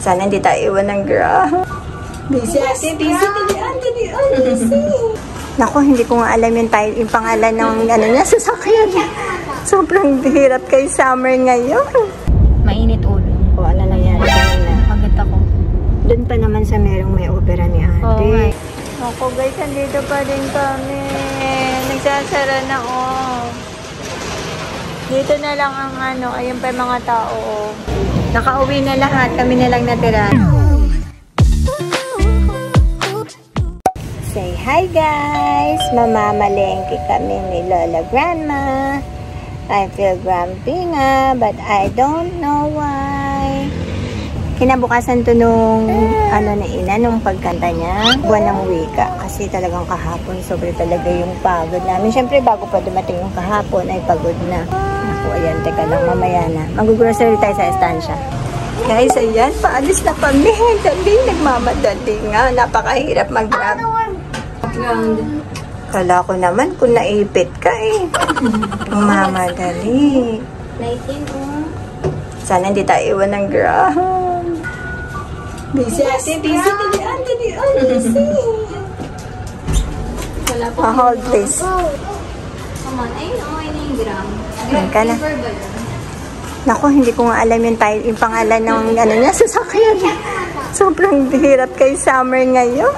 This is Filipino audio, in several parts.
Sana hindi tayo iwan ng Grab. Busy ate, busy. Naku, hindi ko nga alam yung pangalan ng ano niya, sasakyan. Sobrang hirap kay Summer ngayon. Mainit ulo. O, ano nangyari kanina? Pagod ako. Doon pa naman sa merong may opera ni ate. Oh, ako guys, andito pa din kami. Nagsasara na Dito na lang ang ano, ayun pa yung mga tao. Nakauwi na lahat, kami na lang natira. Say hi guys! Mamamalengke kami ni Lola Grandma. I feel grumpy nga, but I don't know why. Kinabukasan to nung ano na ina, nung pagkanta niya, buwan ng wika. Kasi talagang kahapon, sobre talaga yung pagod namin. Siyempre, bago pa dumating yung kahapon, ay pagod na. Naku, ayan, teka lang, mamaya na. Mag-grocery tayo sa estansya. Guys, ayan, paalis na kami. Dali, nagmamadali nga. Napakahirap mag-grab. Kala ko naman kung naipit ka eh. Mamadali. Sana hindi tayo iwan ng Grab. Busy ate, busy. Hold please. Come on, ayun, okay na yung Grab. Grab ka na. Naku, hindi ko nga alam yung pangalan ng ano niya, sasakyan. Sobrang hirap kay Summer ngayon.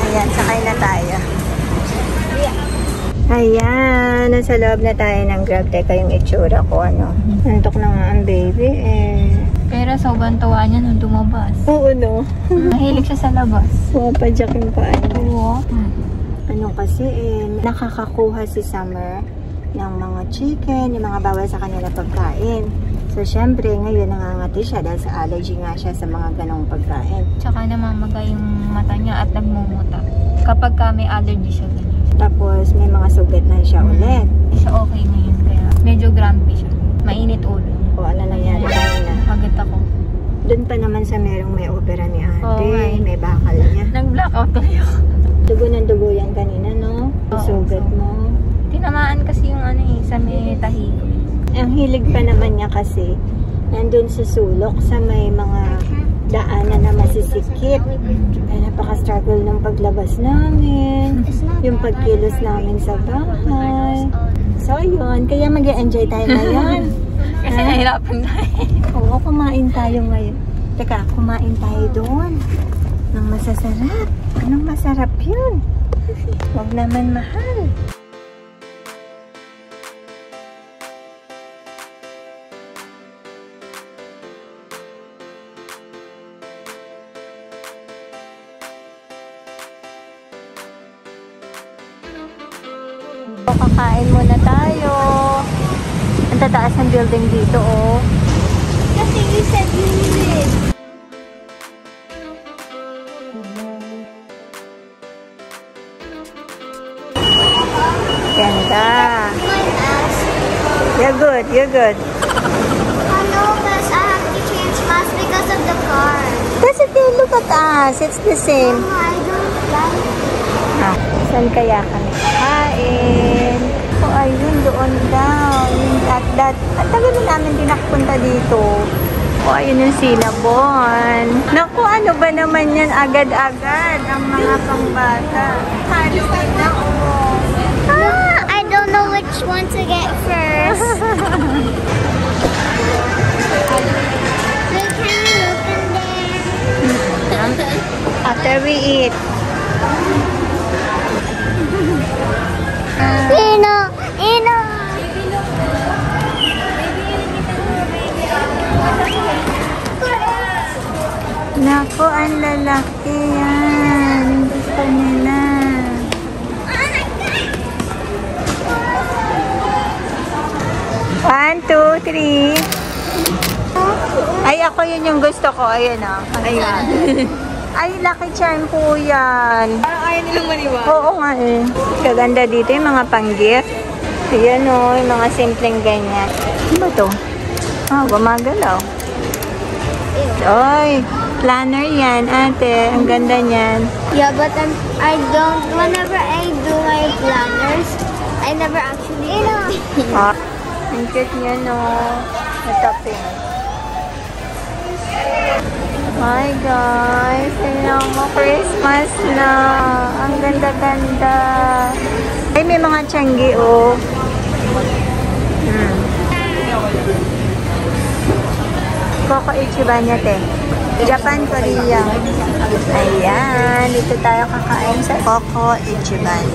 Ayan, sakay na tayo. Ayan, nasa loob na tayo ng Grab. Teka yung itsura ko, ano. Antok na nga ang baby, eh. Pero sobrang tawa niya nung dumabas. Oo, no? Mahilig siya sa labas. Pumapadyak yung paan. Oo. Ano kasi, eh, nakakakuha si Summer ng mga chicken, yung mga bawal sa kanila pagkain. So, syempre, ngayon nangangati siya dahil sa allergy nga siya sa mga ganong pagkain. Tsaka namamaga yung mata niya at nagmumuta. Kapag ka may allergy siya, ganyan. Tapos, may mga sugat na siya ulit. Siya okay ngayon, kaya medyo grumpy siya. Mainit ulo. O, ano nangyari kanina? Pagod ako. Doon pa naman sa merong may opera ni ate. Okay. May bakal niya. Nag-blackout tuloy ako. Dugo ng dugo yan kanina, no? Yung sugat mo. Tinamaan kasi yung ano eh, sa may tahi. Ang hilig pa naman niya kasi, nandun sa sulok sa may mga daanan na masisikip. Ay, napaka-struggle ng paglabas namin. Yung pagkilos namin sa bahay. So, yun. Kaya mag-e-enjoy tayo ngayon. Kasi nahirapan tayo. Oo, kumain tayo ngayon. Teka, kumain tayo doon. Ng masasarap. Anong masarap yun? Huwag naman mahal. Kakain muna tayo. Ang tataas ng building dito, oh. Kasi you said you needed. Ganda. My mask. You're good, you're good. I know, but I have to change mask because of the car. That's okay, look at us. It's the same. Mama, I don't like it. Ah, saan kaya kami kain? O, ayun, doon daw. Yung at tagal na namin din nakapunta dito. O, ayun yung Cinnabon. Naku, ano ba naman yan? Agad-agad ang mga pangbata. Halloween na, oh. I don't know which one to get first. Wait, can you look in there? After we eat. Ino! Ino! Naku, ang lalaki yan. Gusto nila. One, two, three. Ay, ako yun yung gusto ko. Ayan, oh. Ayan. Ay, lucky charm po yan. Ayaw nilang maniwala. Oo nga eh. Kaganda dito yung mga pang-gift. Ayan o, yung mga simpleng ganyan. Ano ba to? Ah, gumagalaw. Oy, planner yan, ate. Ang ganda niyan. Yeah, but I don't, whenever I do my planners, I never actually Ah, ang cute niya, no? Ito pink. guys. Tingnan mo, Christmas na. Ang ganda-ganda. Ay, may mga tiyanggi, oh. Coco Ichiban niya, te. Japan, Korea. Ayan. Dito tayo kakain sa Coco Ichiban.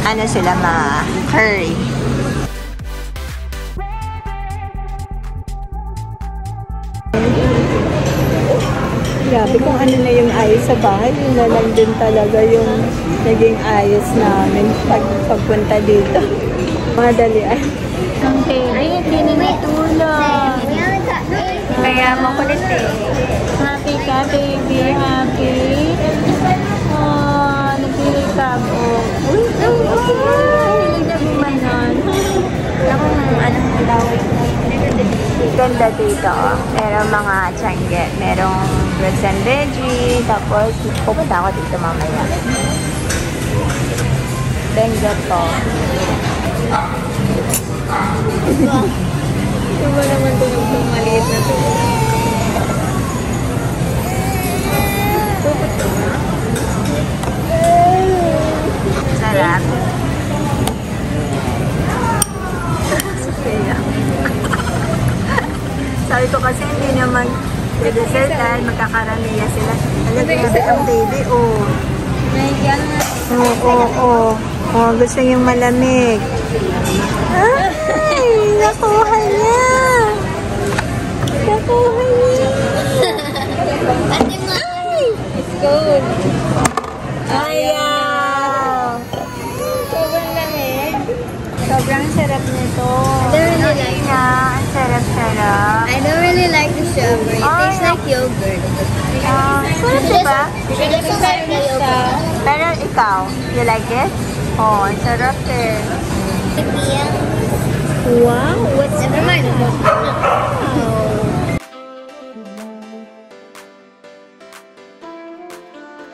Ano sila, ma? Curry. Grabe kung ano na yung ayos sa bahay. Yun na lang din talaga yung naging ayos namin pagpunta dito. Madalian. Ang baby, hindi na natulog. Kaya makulit eh. Happy ka, baby. Happy. Oh, nagsilikab. Oh. Uy, hilig na bumanon. Anong ilawin? Ganda dito. Merong mga tiyangge. Merong fruits and veggies. Tapos, pupunta ako dito mamaya. Benga to. Diba naman tunog ng maliit na tunog? Sarap. Sabi ko kasi hindi naman i-dessert dahil magkakaramiya sila. Alaga ang baby, oh. Oh, gusto niyong malamig. Ay, nakuha niya. Nakuha niya. It's good. Ayaw. Sobrang lamig. Sobrang sarap nito. I don't really like it. Ang sarap-sarap. I don't really like the strawberry. It tastes Ay, like yogurt. Sarap diba? It doesn't like the yogurt. Pero ikaw, you like it? Oh, ang sarap eh. Wow, what's Never mind.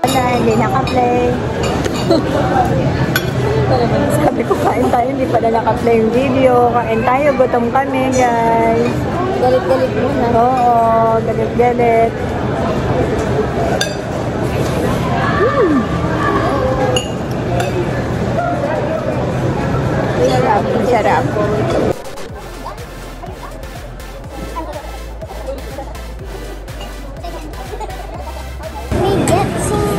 Wala, hindi naka-play. Sabi ko, kain tayo, hindi pala naka-play yung video. Kain tayo, gutom kami, guys. galit-galit muna? Oo, galit-galit. Sarap, sarap. We get some.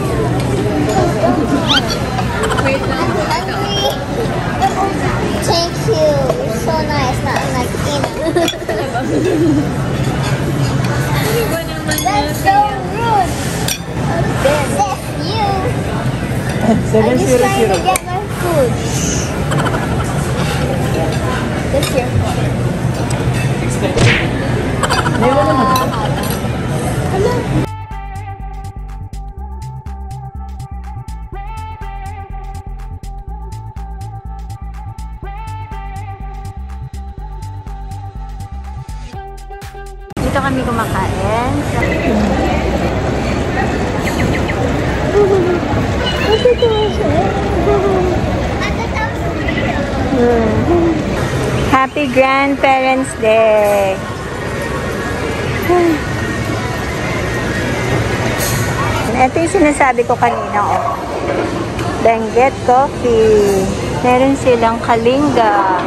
Thank you. You're so nice. Not like That's so rude. That's you. I'm just trying to get my food. That's your fault. Dito kami kumakain. Happy Grandparents Day! Ito yung sinasabi ko kanina, oh. Benguet coffee. Meron silang kalinga.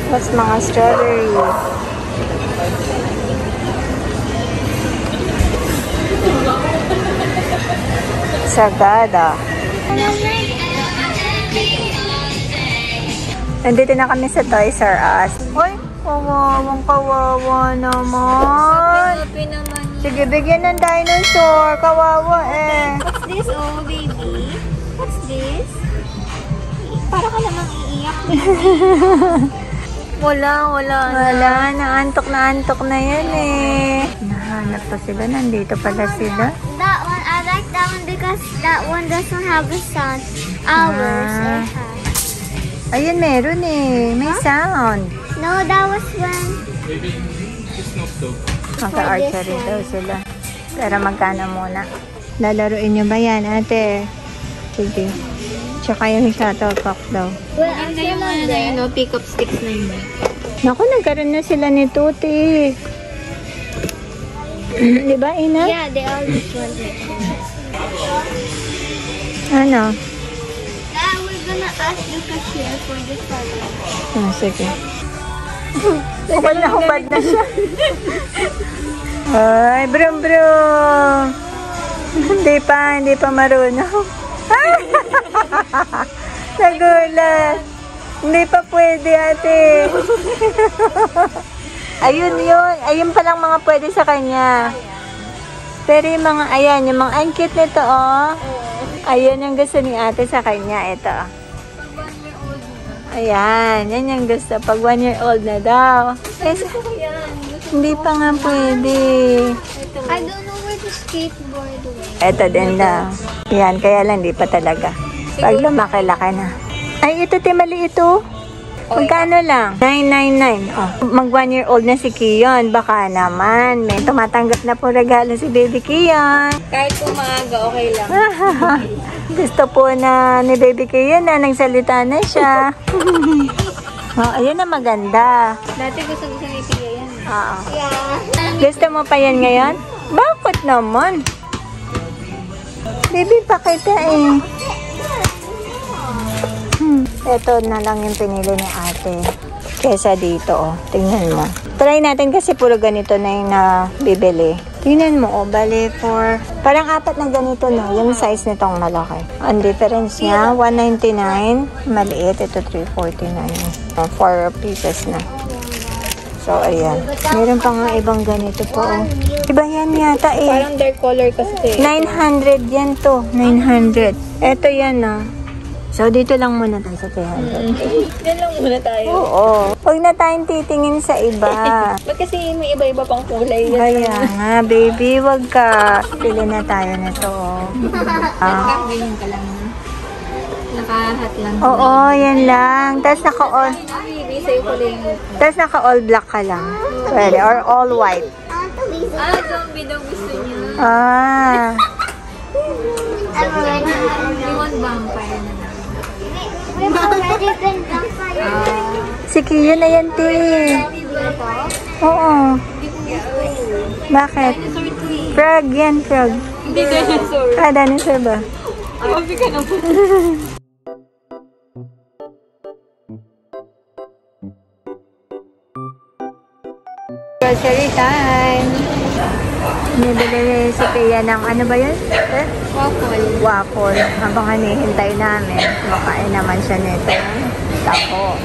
Tapos mga strawberry. Sagada. Nandito na kami sa Toys R Us. Uy, kawawang kawawa naman. Happy naman. Sige, bigyan ng dinosaur. Kawawa eh. What's this, oh baby? What's this? Para ka namang iiyak. Wala. Naantok na yan eh. Nahanap pa sila. Nandito pala sila. That one, I like that one because that one doesn't have a sound. Ours, it has. Ayun, meron eh. May sound. No, that was when. Magka-archery daw sila. Pero magkano muna? Lalaruin nyo ba yan, ate? Sige. Tsaka yung shuttlecock daw. Well, I'm still on there. No, pick-up sticks na yun. Naku, nagkaroon na sila ni Tuti. Di ba, Ina? Yeah, they all just want it. Ano? We're gonna ask the cashier for this one. Ah, sige. Hubad na siya. Ay, brum. Hindi pa marunong. Nagulat. Hindi pa pwede, ate. Ayun pa lang mga pwede sa kanya. Pero yung mga, ayan, yung mga, ang cute nito, oh. Ayun yung gusto ni ate sa kanya, ito. Ayan, yan yung gusto. Pag 1 year old na daw. Hindi pa nga pwede. I don't know where to skateboard with. Ito din daw. Yan, kaya lang di pa talaga. Pag lumaki-laki na. Ay, ito, timali ito. Magkano lang? 999. Oh, mag 1 year old na si Kiyon. Baka naman. May tumatanggap na po regalo si baby Kiyon. Kahit kung maaga, okay lang. Gusto po na ni baby Kiyon na nagsalita na siya. Oh, ayun na maganda. Dati gusto ni Tia yan. Oo. Yeah. Gusto mo pa yan ngayon? Bakit naman? Baby, pakita eh. Ito na lang yung pinili ni ate. Kesa dito, oh. Tingnan mo. Try natin kasi puro ganito na yung nabibili. Tingnan mo, oh. Bali for... Parang 4 na ganito na. Yung size nitong malaki. Ang difference niya, 199. Maliit. Ito, 349. 4 pieces na. So, ayan. Meron pa nga ibang ganito po, oh. Iba yan yata, eh. Parang dark color kasi. 900 yan to. 900. Ito yan, oh. So, dito lang muna tayo sa 300. Diyan lang muna tayo. Oo. Huwag na tayong titingin sa iba. Ba't kasi may iba-iba pang kulay? Kaya nga, baby, wag ka. Pili na tayo nito. Ganyan ka lang. Nakahat lang. Oo, yan lang. Tapos naka-all. Baby, sa'yo ko lang. Tapos naka-all black ka lang. Pwede. Or all white. Zombie daw gusto niya. Ah. I'm already. You want vampire na lang. We've already been vampire. Si Kiyo na yan, ti. Oo. Bakit? Frog yan, frog. Hindi dinosaur. Ah, dinosaur ba? Sabi ka na po. Grocery time. Nibili si Pia ng ano ba yun? Waffle. Waffle. Habang hinihintay namin, makain naman siya nito. Tapo.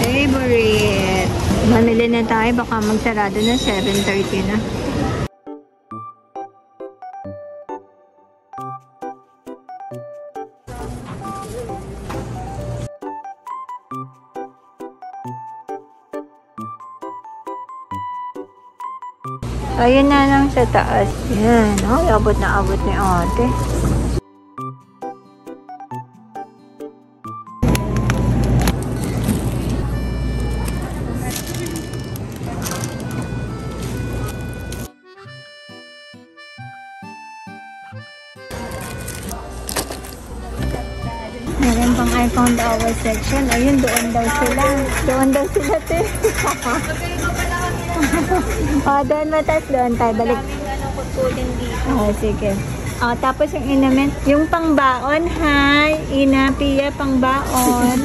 Favorite. Mamili na tayo. Baka magsarado na. 7:30 na. Ayun na lang sa taas. Yan. Oh, abot na abot ni ate. Meron pang I found our section. Ayun, doon daw sila. Doon daw sila, te. Doon mataas, doon tayo. Balik. Sige. Tapos yung inamin. Yung pangbaon, hi. Ina, Pia, pangbaon.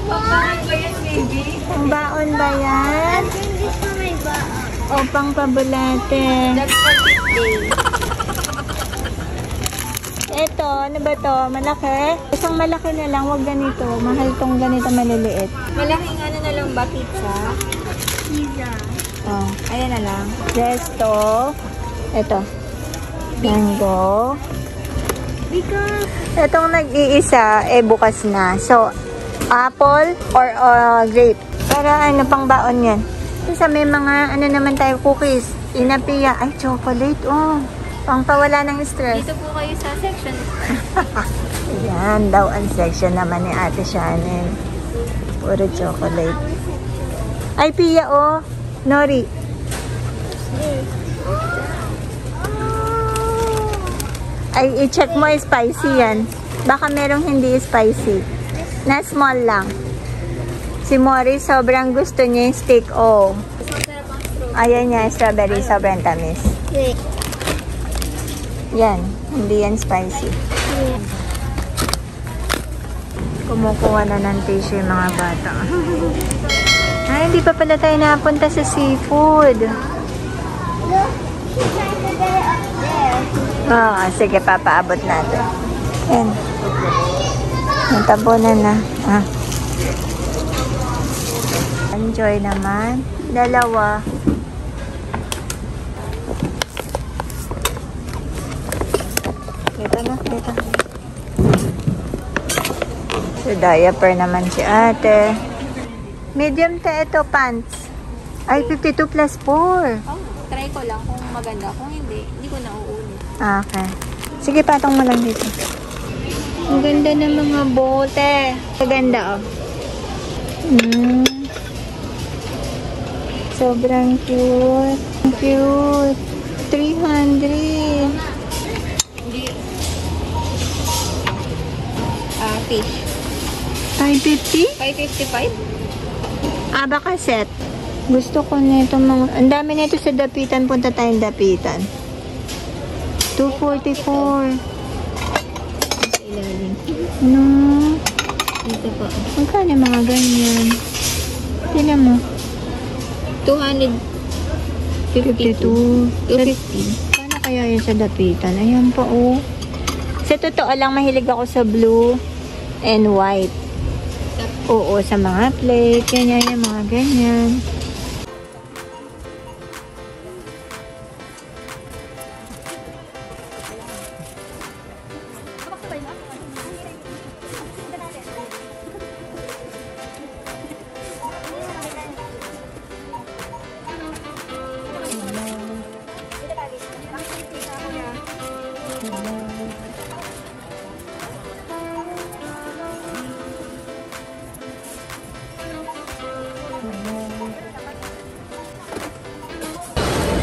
Pangbaon ba yan, baby? Pangbaon ba yan? O, pangpabulate. That's for day. Eto, ano ba to? Malaki? Isang malaki na lang, wag ganito. Mahal tong ganito maliliit. Malaking ano na lang ba, pizza? Pizza. Oh. Ayan na lang. Resto. Ito. Mango. Because Itong nag-iisa, bukas na. So, apple or grape. Para ano, pang baon yan. Sa may mga, ano naman tayo, cookies. Inapia. Ay, chocolate. Oh. Pang pawala ng stress. Dito po kayo sa section. Yan daw ang section naman ni Ate Shannon. Puro chocolate. Ay, Pia, oh. Nori. Ay, i-check mo, spicy yan. Baka merong hindi spicy. Na small lang. Si Mori, sobrang gusto niya yung steak, oh. Masarap ang Ayan niya, strawberry. Sobrang tamis. Wait. Yan. Hindi yan spicy. Yeah. Kumukuha na ng tissue yung mga bata. Ay, hindi pa pala tayo napunta sa seafood. Look, she's trying to get it up there. Oo, sige, papaabot natin. Yan. Natabunan na. Ah. Enjoy naman. Dalawa. Dito na, dito. So, diaper naman si ate. Medium ta ito, pants. Ay, 52 plus 4. Oh, try ko lang kung maganda. Kung hindi ko na uulit. Okay. Sige, patong mo lang dito. Ang ganda ng mga bote. Ang ganda, oh. Sobrang cute. Cute. 300. Hindi. Fish. 550? 555? Ah, baka set. Gusto ko nito mga... Ang dami nito sa Dapitan. Punta tayong Dapitan. 244. Sa ilalim. No. Dito po. Magkano yung mga ganyan? Tingnan mo. 252. 250. Paano kaya yun sa Dapitan? Ayan pa, oh. Sa totoo lang, mahilig ako sa blue and white. Oo, sa mga plate. Ganyan, yung mga ganyan.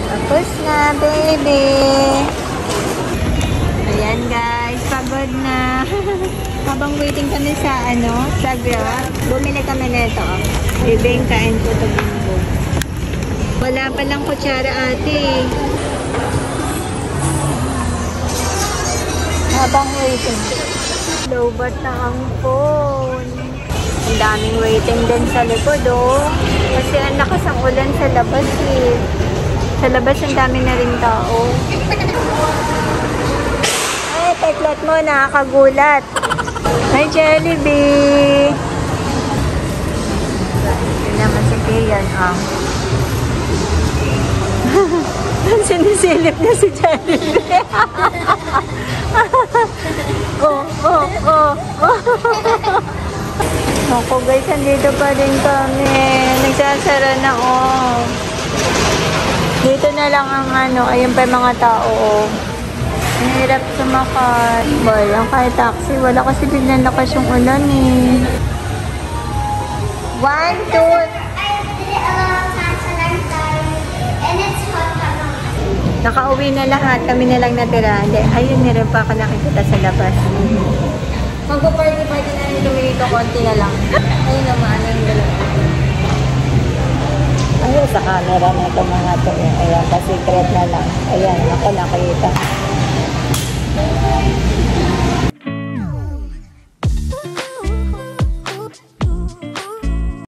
Tapos na, baby. Ayan, guys. Pagod na. Habang waiting kami sa, sa Grab, bumili kami nito. Bibingkain ko ito bimbo. Wala pa lang kutsara, ate. Habang waiting. Lowbat na ang phone. Ang daming waiting din sa likod, oh. Kasi ang lakas ang ulan sa labas, eh. Sa labas, ang dami na rin tao. Ay, teklat mo, nakakagulat. Hi, Jollibee. Yun naman si Kian, ah. Sinisilip na si Jollibee. Oh. Ako, guys, andito pa rin kami. Nagsasara na, oh. Dito na lang ang ayun pa yung mga tao, oh. Ang hirap sumakay. Boy, ang kahit taxi, wala kasi biglang lakas yung ulan, eh. 1, 2, I did it a lot of times and I'm tired. And it's hot. nakauwi na lahat. Kami na lang natira. Hindi, ayun, meron pa ako nakikita sa labas. Magpa-party-party na rin kami dito, konti na lang. Ayun naman, yung dalawa. Ayun, sa camera na ito mga to. Ayan, pa-secret na lang. Ayan, ako nakita.